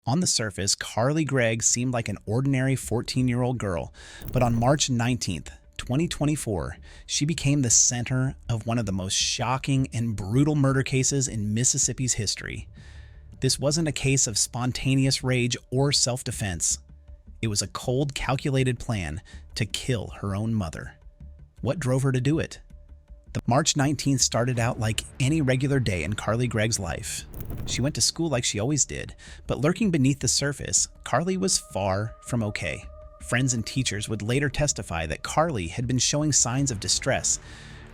On the surface, Carly Gregg seemed like an ordinary 14-year-old girl, but on March 19th, 2024, she became the center of one of the most shocking and brutal murder cases in Mississippi's history. This wasn't a case of spontaneous rage or self-defense. It was a cold, calculated plan to kill her own mother. What drove her to do it? The March 19th started out like any regular day in Carly Gregg's life. She went to school like she always did, but lurking beneath the surface, Carly was far from okay. Friends and teachers would later testify that Carly had been showing signs of distress,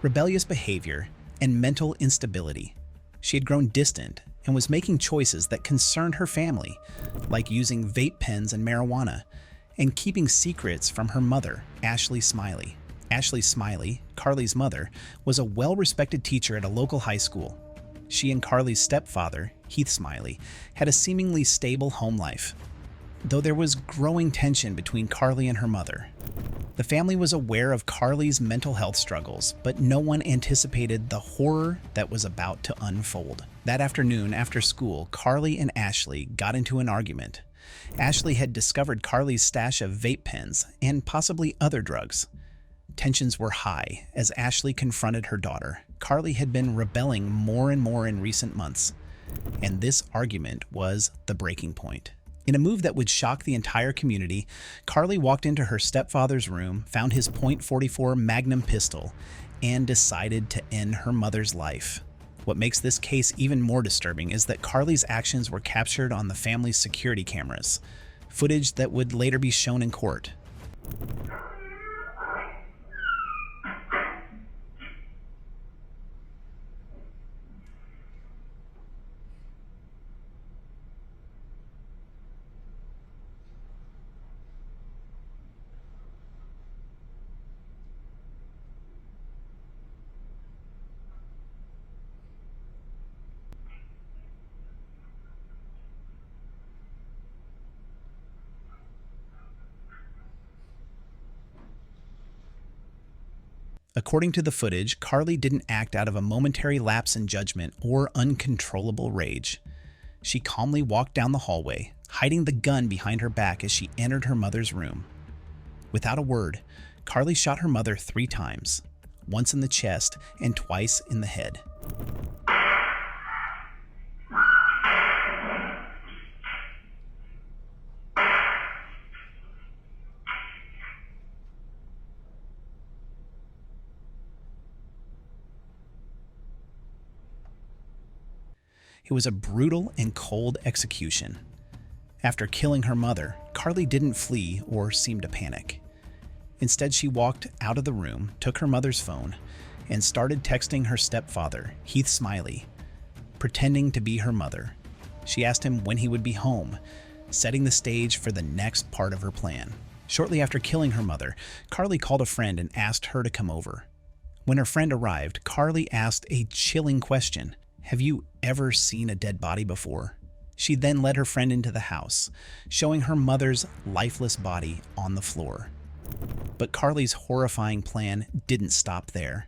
rebellious behavior, and mental instability. She had grown distant and was making choices that concerned her family, like using vape pens and marijuana, and keeping secrets from her mother, Ashley Smiley. Ashley Smiley, Carly's mother, was a well-respected teacher at a local high school. She and Carly's stepfather, Heath Smiley, had a seemingly stable home life, though there was growing tension between Carly and her mother. The family was aware of Carly's mental health struggles, but no one anticipated the horror that was about to unfold. That afternoon, after school, Carly and Ashley got into an argument. Ashley had discovered Carly's stash of vape pens and possibly other drugs. Tensions were high as Ashley confronted her daughter. Carly had been rebelling more and more in recent months, and this argument was the breaking point. In a move that would shock the entire community, Carly walked into her stepfather's room, found his .44 Magnum pistol, and decided to end her mother's life. What makes this case even more disturbing is that Carly's actions were captured on the family's security cameras, footage that would later be shown in court. According to the footage, Carly didn't act out of a momentary lapse in judgment or uncontrollable rage. She calmly walked down the hallway, hiding the gun behind her back as she entered her mother's room. Without a word, Carly shot her mother 3 times, once in the chest and twice in the head. It was a brutal and cold execution. After killing her mother, Carly didn't flee or seem to panic. Instead, she walked out of the room, took her mother's phone, and started texting her stepfather, Heath Smiley, pretending to be her mother. She asked him when he would be home, setting the stage for the next part of her plan. Shortly after killing her mother, Carly called a friend and asked her to come over. When her friend arrived, Carly asked a chilling question. "Have you ever seen a dead body before?" She then led her friend into the house, showing her mother's lifeless body on the floor. But Carly's horrifying plan didn't stop there.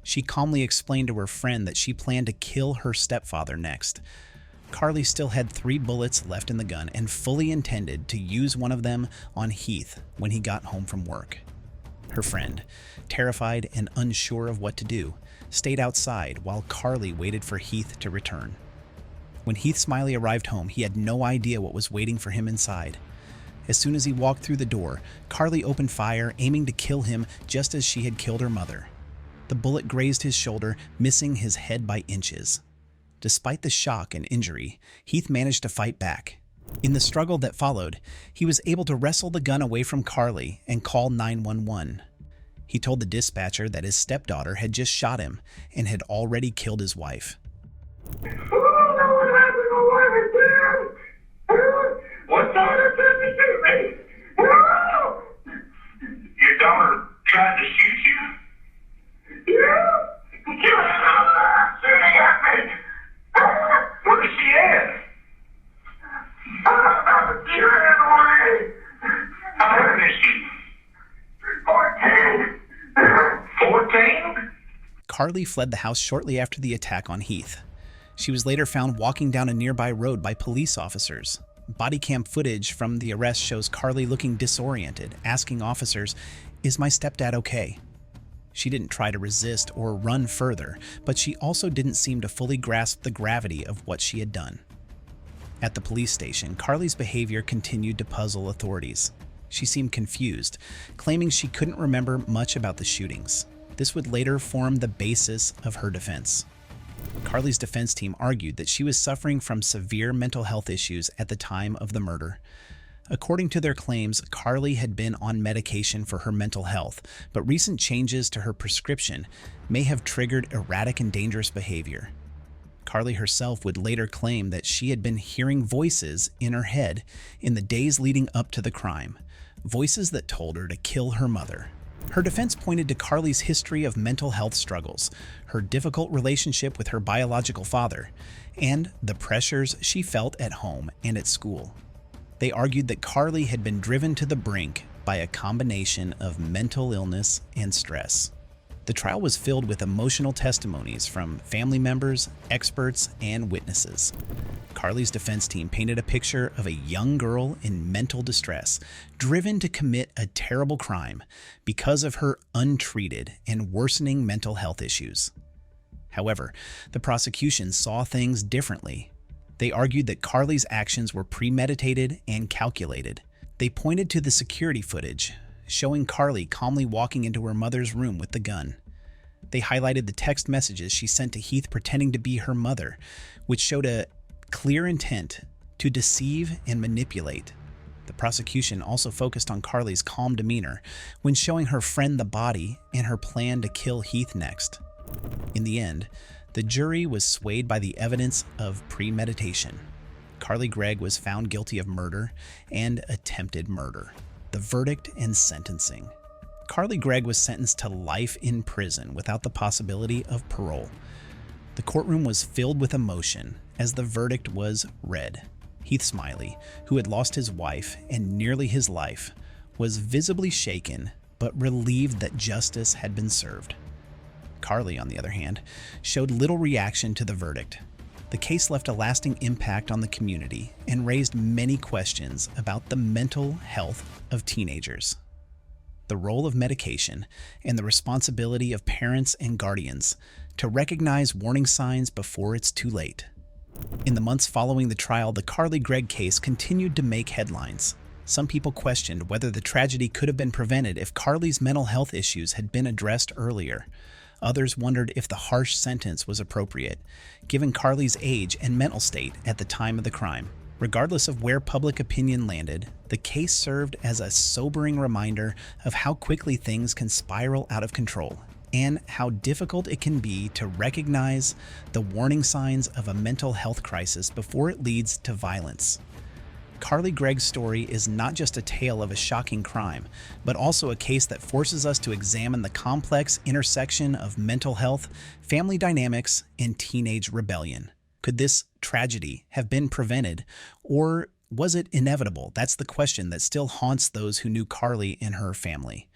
She calmly explained to her friend that she planned to kill her stepfather next. Carly still had 3 bullets left in the gun and fully intended to use one of them on Heath when he got home from work. Her friend, terrified and unsure of what to do, stayed outside while Carly waited for Heath to return. When Heath Smiley arrived home, he had no idea what was waiting for him inside. As soon as he walked through the door, Carly opened fire, aiming to kill him just as she had killed her mother. The bullet grazed his shoulder, missing his head by inches. Despite the shock and injury, Heath managed to fight back. In the struggle that followed, he was able to wrestle the gun away from Carly and call 911. He told the dispatcher that his stepdaughter had just shot him and had already killed his wife. Your daughter tried to shoot you? Yeah. Shooting at me. Where is she at? She ran away. How old is she? 14. 14? Carly fled the house shortly after the attack on Heath. She was later found walking down a nearby road by police officers. Body cam footage from the arrest shows Carly looking disoriented, asking officers, "Is my stepdad okay?" She didn't try to resist or run further, but she also didn't seem to fully grasp the gravity of what she had done. At the police station, Carly's behavior continued to puzzle authorities. She seemed confused, claiming she couldn't remember much about the shootings. This would later form the basis of her defense. Carly's defense team argued that she was suffering from severe mental health issues at the time of the murder. According to their claims, Carly had been on medication for her mental health, but recent changes to her prescription may have triggered erratic and dangerous behavior. Carly herself would later claim that she had been hearing voices in her head in the days leading up to the crime, voices that told her to kill her mother. Her defense pointed to Carly's history of mental health struggles, her difficult relationship with her biological father, and the pressures she felt at home and at school. They argued that Carly had been driven to the brink by a combination of mental illness and stress. The trial was filled with emotional testimonies from family members, experts, and witnesses. Carly's defense team painted a picture of a young girl in mental distress, driven to commit a terrible crime because of her untreated and worsening mental health issues. However, the prosecution saw things differently. They argued that Carly's actions were premeditated and calculated. They pointed to the security footage, showing Carly calmly walking into her mother's room with the gun. They highlighted the text messages she sent to Heath pretending to be her mother, which showed a clear intent to deceive and manipulate. The prosecution also focused on Carly's calm demeanor when showing her friend the body and her plan to kill Heath next. In the end, the jury was swayed by the evidence of premeditation. Carly Gregg was found guilty of murder and attempted murder. The verdict and sentencing. Carly Gregg was sentenced to life in prison without the possibility of parole. The courtroom was filled with emotion as the verdict was read. Heath Smiley, who had lost his wife and nearly his life, was visibly shaken but relieved that justice had been served. Carly, on the other hand, showed little reaction to the verdict. The case left a lasting impact on the community and raised many questions about the mental health of teenagers, the role of medication, and the responsibility of parents and guardians to recognize warning signs before it's too late. In the months following the trial, the Carly Gregg case continued to make headlines. Some people questioned whether the tragedy could have been prevented if Carly's mental health issues had been addressed earlier. Others wondered if the harsh sentence was appropriate, given Carly's age and mental state at the time of the crime. Regardless of where public opinion landed, the case served as a sobering reminder of how quickly things can spiral out of control and how difficult it can be to recognize the warning signs of a mental health crisis before it leads to violence. Carly Gregg's story is not just a tale of a shocking crime, but also a case that forces us to examine the complex intersection of mental health, family dynamics, and teenage rebellion. Could this tragedy have been prevented, or was it inevitable? That's the question that still haunts those who knew Carly and her family.